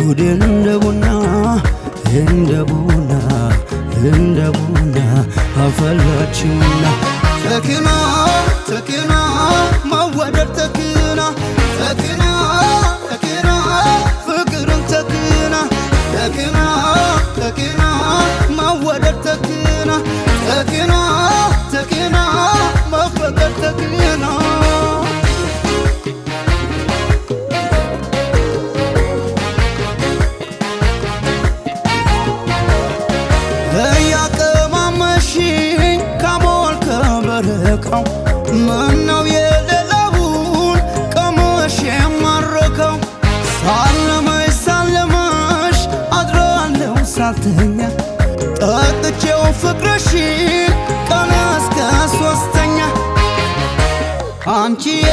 ሆዴን እንደ ቡና አፈላችውና ተክና መወደድ ተክና ፍቅርን ተክና መወደድ ተክና መፈቀር ተክና እያቀማመሽኝ ካሞል ከበረካው ምነው የሌለውን ቀመሽ የማረከው ሳለመሽ አድራለሁ ሳልተኛ ጠጥቼው ፍቅርሽን ቀን እስከ ሶስተኛ አንቺዬ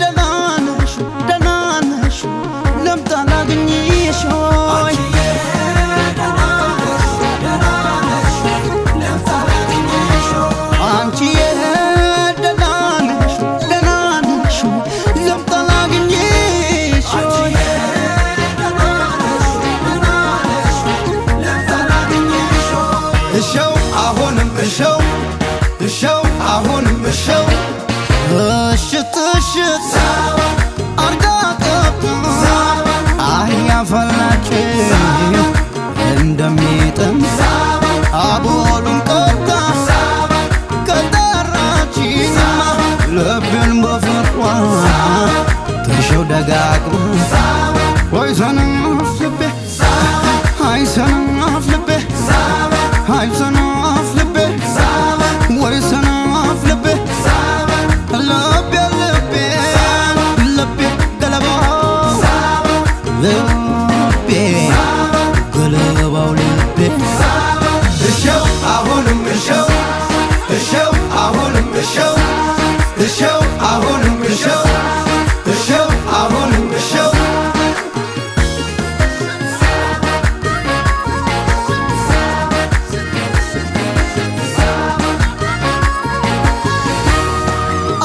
ደህና ነሽ ልምጣ ላግኝሽ ሆይ አንቺዬ ደህና ነሽ ልምጣ ላግኝሽ ሆይ እሸው አሁንም እሸው እሽት አርጋ ቀባ አያፈላችው እንደሚጥም አቦሉን ቀጣ ከጠራችኝ ልቤን በፍቅሯ ተሸው ደጋግማ ወይ ሰነፍ ልቤ አይ ሰነፍ ልቤ አይ ሰነፍ ልቤ ወይ ሰነፍ ልቤ ልቤ ገለባው ልቤ እሸው አሁንም እሸው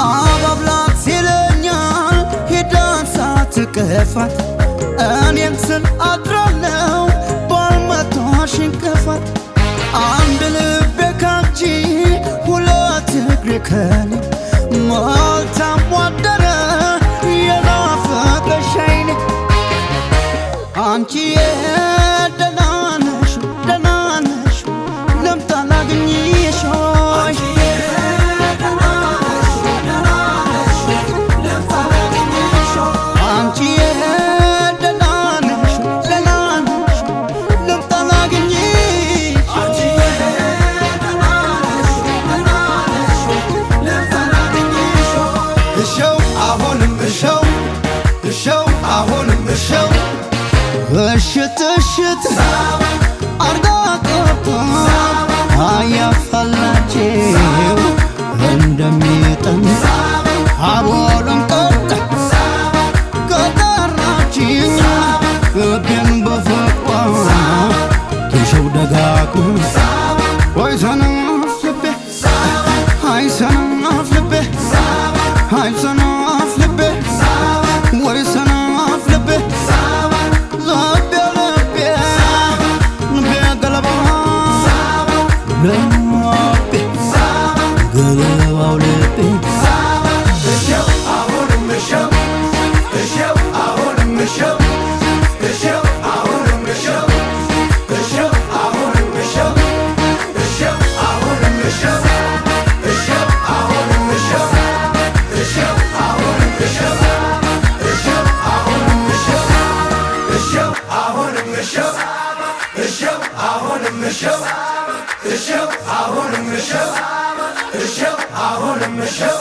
አባብላት ሲለኛል ሄዳን ሳትከፋት እኔም ስል አድራለሁ ባልመታሽ እንቅፋት አንድ ልቤ ካንቺ ሁለት እግሬ ከኔ ሞልታም ዋደረ የናፈቀሽ አይኔ አንቺዬ ደህና ነሽ ልምጣ ላግኝሽ ሆይ አንቺዬ ደህና ነሽ ልምጣ ላግኝሽ እሸው አሁንም እሸው እሽት አርጋ ቀባ አያፈላችው እንደሚጥም አቦሉን ቀጣ ከጠራችኝ ልቤን በፍቅሯ ተሸው ደጋግማ ወይ ሰነፍ ልቤ አይ ሰነፍ ልቤ ወይ ሰነፍ ልቤ ገለባው ልቤ እሸው አሁንም እሸው አሁንም እሸው